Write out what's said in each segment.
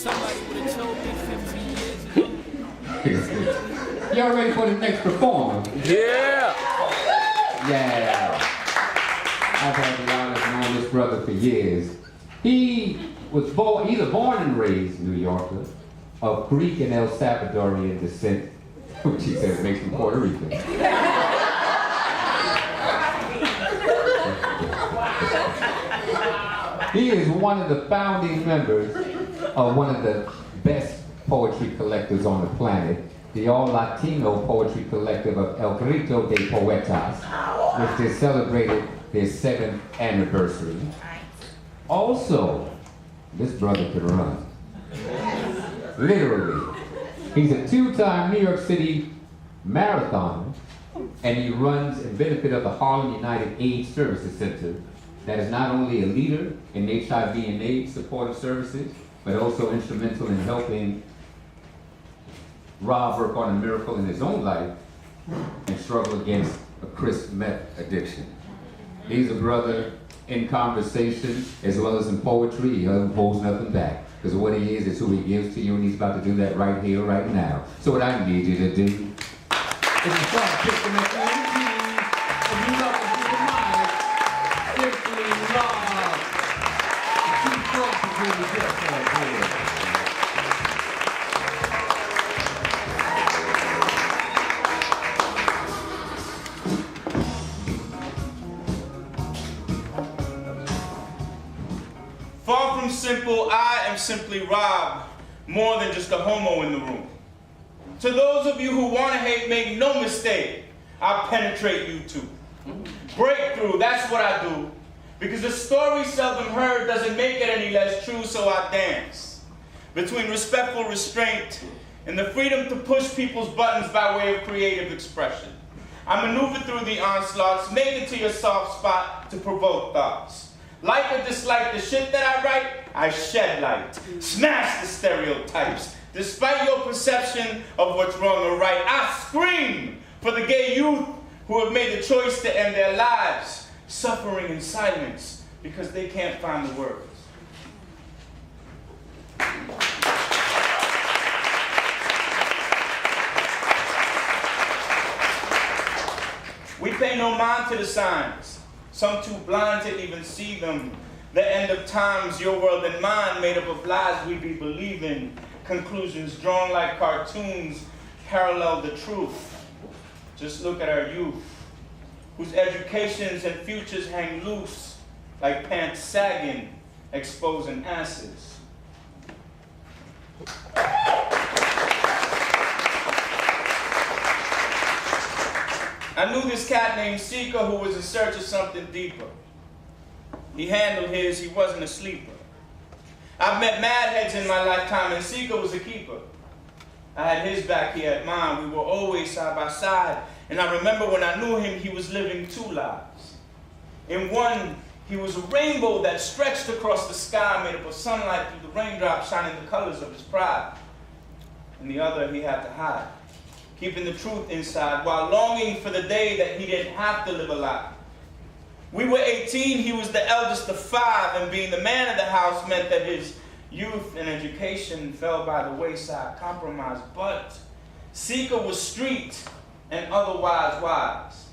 Somebody would have told me 15 years ago. Y'all ready for the next performer? Yeah! Yeah. I've had the honor of knowing this brother for years. He was either born and raised New Yorker, of Greek and El Salvadorian descent, which he says makes him Puerto Rican. He is one of the founding members of one of the best poetry collectors on the planet, the all-Latino poetry collective of El Grito de Poetas, which they celebrated their 7th anniversary. Also, this brother can run. Literally. He's a 2-time New York City marathoner, and he runs in benefit of the Harlem United AIDS Services Center that is not only a leader in HIV and AIDS supportive services, but also instrumental in helping Rob work on a miracle in his own life and struggle against a crisp meth addiction. He's a brother in conversation as well as in poetry. He holds nothing back, because what he is who he gives to you, and he's about to do that right here, right now. So what I need you to do is to start picking up the energy, and you love to do the mind, Smply love. Keep focusing on the gift right here. Far from simple, I am simply Rob, more than just a homo in the room. To those of you who want to hate, make no mistake, I'll penetrate you too. Breakthrough, that's what I do. Because a story seldom heard doesn't make it any less true, so I dance. Between respectful restraint and the freedom to push people's buttons by way of creative expression. I maneuver through the onslaughts, make it to your soft spot to provoke thoughts. Like or dislike the shit that I write, I shed light. Smash the stereotypes. Despite your perception of what's wrong or right, I scream for the gay youth who have made the choice to end their lives, suffering in silence because they can't find the words. We pay no mind to the signs. Some too blind to even see them. The end of times, your world and mine, made up of lies we be believing. Conclusions drawn like cartoons parallel the truth. Just look at our youth, whose educations and futures hang loose like pants sagging, exposing asses. I knew this cat named Seeker who was in search of something deeper. He handled his, he wasn't a sleeper. I've met mad heads in my lifetime, and Seeker was a keeper. I had his back, he had mine. We were always side by side. And I remember when I knew him, he was living 2 lives. In one, he was a rainbow that stretched across the sky, made up of sunlight through the raindrops, shining the colors of his pride. In the other, he had to hide, keeping the truth inside while longing for the day that he didn't have to live a lie. We were 18, he was the eldest of 5, and being the man of the house meant that his youth and education fell by the wayside, compromised. But Seeker was street and otherwise wise.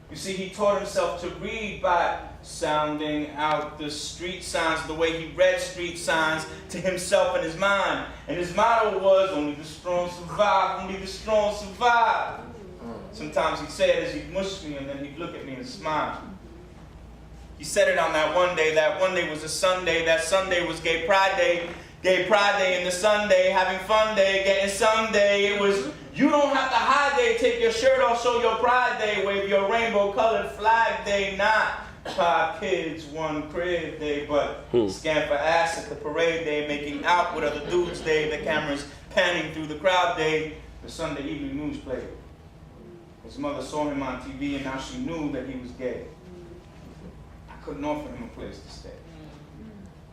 You see, he taught himself to read by sounding out the street signs the way he read street signs to himself in his mind. And his motto was, only the strong survive, only the strong survive. Sometimes he'd say it as he'd mush me, and then he'd look at me and smile. He said it on that one day was a Sunday, that Sunday was Gay Pride Day in the Sunday, having fun day, getting Sunday. It was, you don't have to hide day, take your shirt off, show your pride day, wave your rainbow colored flag day, not 5 kids, 1 crib day, but scan for ass at the parade day, making out with other dudes day, the cameras panning through the crowd day, the Sunday evening news played. His mother saw him on TV and now she knew that he was gay. I couldn't offer him a place to stay.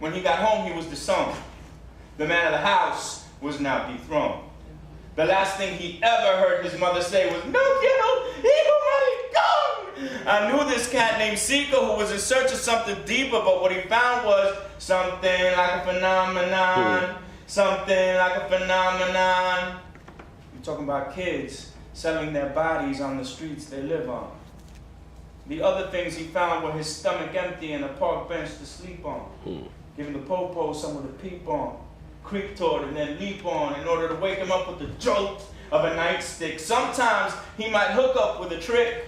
When he got home, he was disowned. The man of the house was now dethroned. The last thing he ever heard his mother say was, "No, kiddo, he already gone." I knew this cat named Seeker who was in search of something deeper, but what he found was something like a phenomenon. something like a phenomenon. You're talking about kids selling their bodies on the streets they live on. The other things he found were his stomach empty and a park bench to sleep on, giving the popo somewhere to peep on, creep toward and then leap on in order to wake him up with the jolt of a nightstick. Sometimes he might hook up with a trick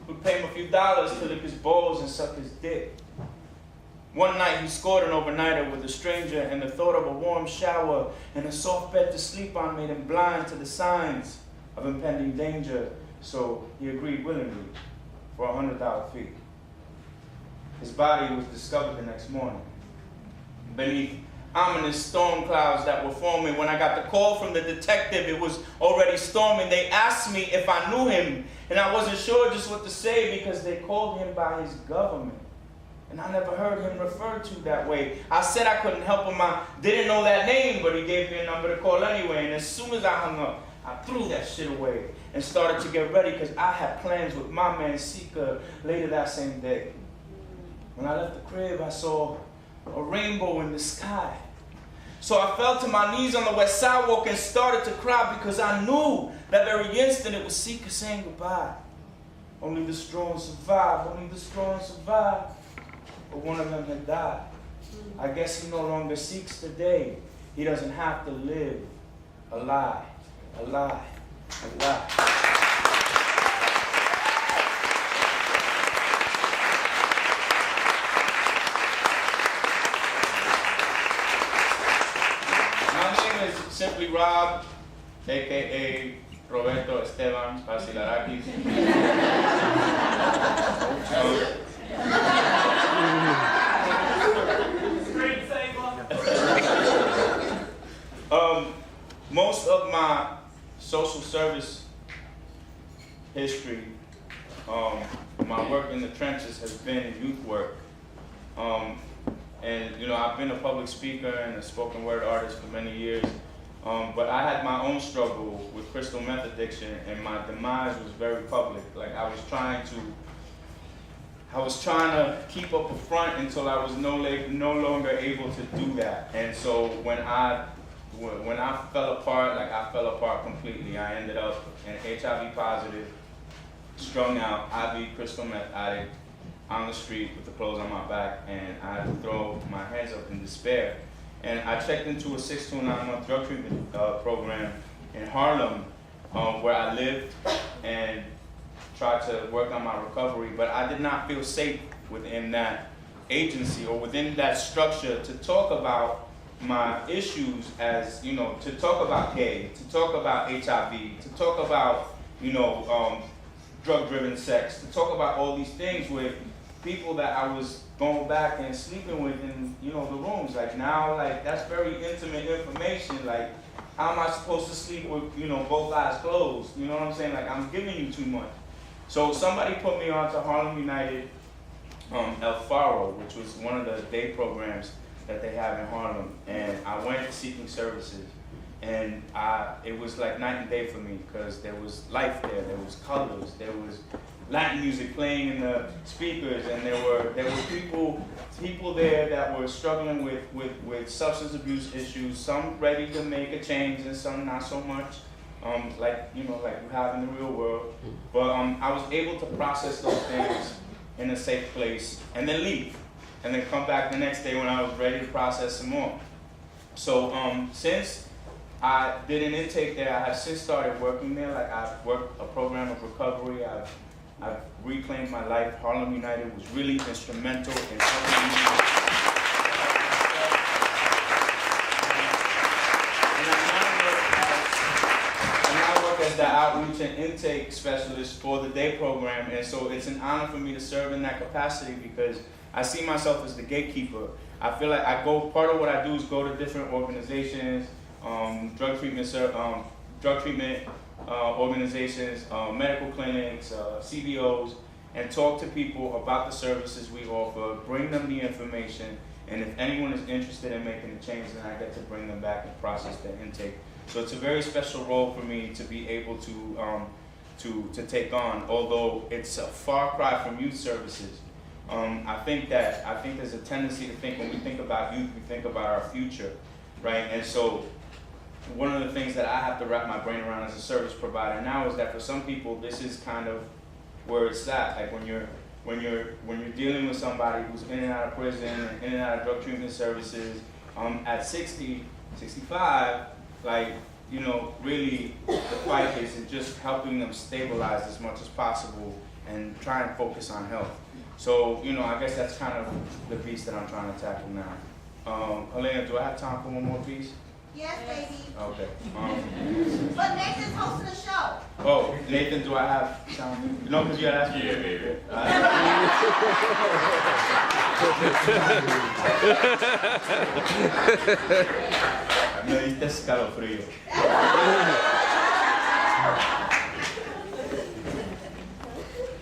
who'd pay him a few dollars to lick his balls and suck his dick. One night he scored an overnighter with a stranger, and the thought of a warm shower and a soft bed to sleep on made him blind to the signs of impending danger, so he agreed willingly for a $100 fee. His body was discovered the next morning beneath ominous storm clouds that were forming. When I got the call from the detective, it was already storming. They asked me if I knew him, and I wasn't sure just what to say because they called him by his government. And I never heard him referred to that way. I said I couldn't help him. I didn't know that name, but he gave me a number to call anyway. And as soon as I hung up, I threw that shit away and started to get ready because I had plans with my man Sika later that same day. When I left the crib, I saw a rainbow in the sky. So I fell to my knees on the west sidewalk and started to cry because I knew that very instant it was Sika saying goodbye. Only the strong survive, only the strong survive. But one of them had died. I guess he no longer seeks today. He doesn't have to live a lie, a lie, a lie. My name is Simply Rob, aka Roberto Esteban Basilarakis. Most of my social service history, my work in the trenches has been youth work. And you know, I've been a public speaker and a spoken word artist for many years. But I had my own struggle with crystal meth addiction, and my demise was very public. Like I was trying to keep up a front until I was no longer able to do that. And so when I fell apart, like I fell apart completely. I ended up an HIV positive, strung out, IV crystal meth addict on the street with the clothes on my back, and I had to throw my hands up in despair. And I checked into a 6 to 9 month drug treatment program in Harlem, where I lived, and tried to work on my recovery, but I did not feel safe within that agency or within that structure to talk about my issues, as, you know, to talk about gay, to talk about HIV, to talk about, you know, drug-driven sex, to talk about all these things with people that I was going back and sleeping with in, you know, the rooms. Like now, like that's very intimate information. Like, how am I supposed to sleep with, you know, both eyes closed? You know what I'm saying? Like, I'm giving you too much. So somebody put me on to Harlem United El Faro, which was one of the day programs that they have in Harlem, and I went seeking services, and it was like night and day for me because there was life there was colors, there was Latin music playing in the speakers, and there were people there that were struggling with substance abuse issues, some ready to make a change and some not so much, like you have in the real world. But I was able to process those things in a safe place and then leave, and then come back the next day when I was ready to process some more. So since I did an intake there, I have since started working there. Like I've worked a program of recovery. I've reclaimed my life. Harlem United was really instrumental in helping me. And I work as the outreach and intake specialist for the day program, and so it's an honor for me to serve in that capacity because I see myself as the gatekeeper. I feel like part of what I do is go to different organizations, drug treatment organizations, medical clinics, CBOs, and talk to people about the services we offer, bring them the information, and if anyone is interested in making a change, then I get to bring them back and process their intake. So it's a very special role for me to be able to take on, although it's a far cry from youth services. I think there's a tendency to think when we think about youth, we think about our future. right? And so one of the things that I have to wrap my brain around as a service provider now is that for some people, this is kind of where it's at. Like when you're dealing with somebody who's in and out of prison, in and out of drug treatment services, at 60, 65, like, you know, really the fight is in just helping them stabilize as much as possible and try and focus on health. So, you know, I guess that's kind of the piece that I'm trying to tackle now. Helena, do I have time for one more piece? Yes, baby. Okay. But Nathan's hosting a show. Oh, Nathan, do I have time? No, because you had asked me. Yeah, baby. Me diste escalofrío.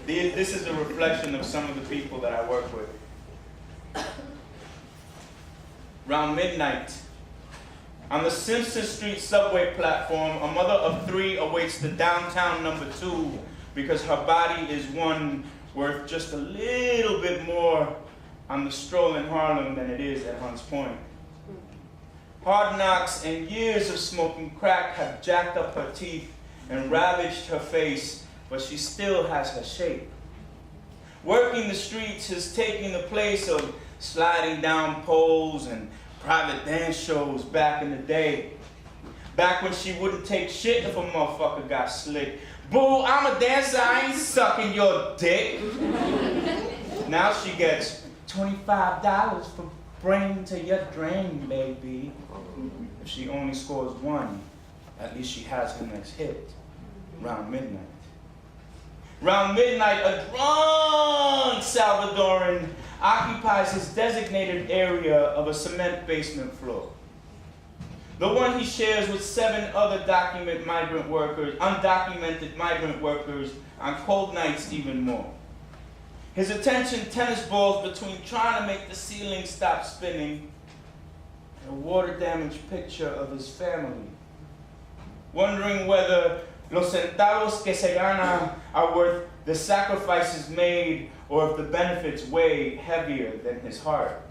This is a reflection of some of the people that I work with. Around midnight, on the Simpson Street subway platform, a mother of 3 awaits the downtown number 2 because her body is one worth just a little bit more on the stroll in Harlem than it is at Hunts Point. Hard knocks and years of smoking crack have jacked up her teeth and ravaged her face, but she still has her shape. Working the streets has taken the place of sliding down poles and private dance shows back in the day. Back when she wouldn't take shit if a motherfucker got slick. Boo, I'm a dancer, I ain't sucking your dick. Now she gets $25 for bringing to your drain, baby. If she only scores 1, at least she has her next hit. Around midnight. Around midnight, a drunk Salvadoran occupies his designated area of a cement basement floor. The one he shares with 7 other undocumented migrant workers on cold nights even more. His attention tennis balls between trying to make the ceiling stop spinning and a water-damaged picture of his family, wondering whether los centavos que se gana are worth the sacrifices made or if the benefits weigh heavier than his heart.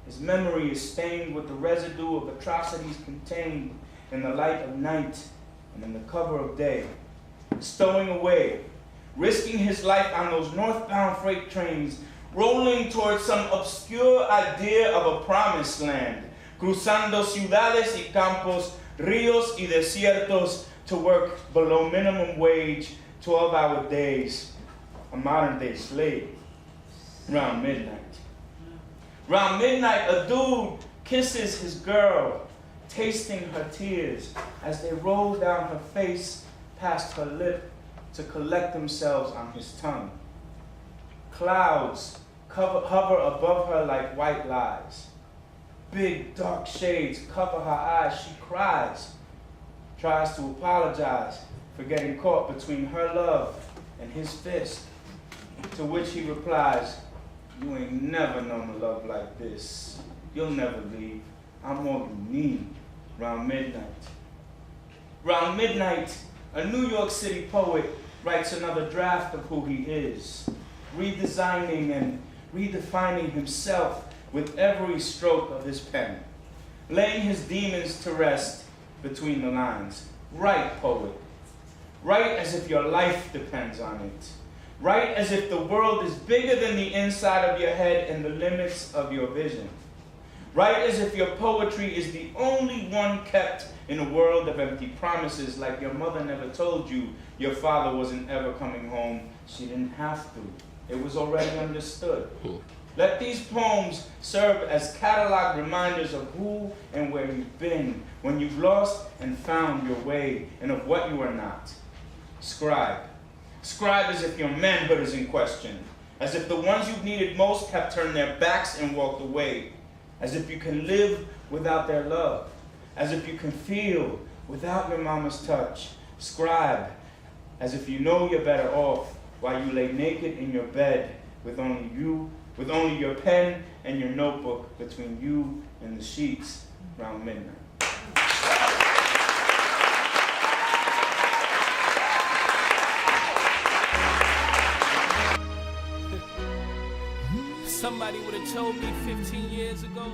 His memory is stained with the residue of atrocities contained in the light of night and in the cover of day, stowing away, risking his life on those northbound freight trains, rolling towards some obscure idea of a promised land, cruzando ciudades y campos, ríos y desiertos to work below minimum wage, 12-hour days, a modern-day slave, around midnight. Around midnight, a dude kisses his girl, tasting her tears as they roll down her face past her lip to collect themselves on his tongue. Clouds hover above her like white lies. Big dark shades cover her eyes. She cries, tries to apologize for getting caught between her love and his fist, to which he replies, "You ain't never known a love like this. You'll never leave. I'm all you need." Around midnight. Around midnight, a New York City poet writes another draft of who he is, redesigning and redefining himself with every stroke of his pen, laying his demons to rest between the lines. Write, poet. Write as if your life depends on it. Write as if the world is bigger than the inside of your head and the limits of your vision. Write as if your poetry is the only one kept in a world of empty promises, like your mother never told you your father wasn't ever coming home. She didn't have to. It was already understood. Let these poems serve as catalog reminders of who and where you've been, when you've lost and found your way, and of what you are not. Scribe. Scribe as if your manhood is in question, as if the ones you've needed most have turned their backs and walked away, as if you can live without their love, as if you can feel without your mama's touch. Scribe as if you know you're better off while you lay naked in your bed with only your pen and your notebook between you and the sheets around midnight. Somebody would have told me 15 years ago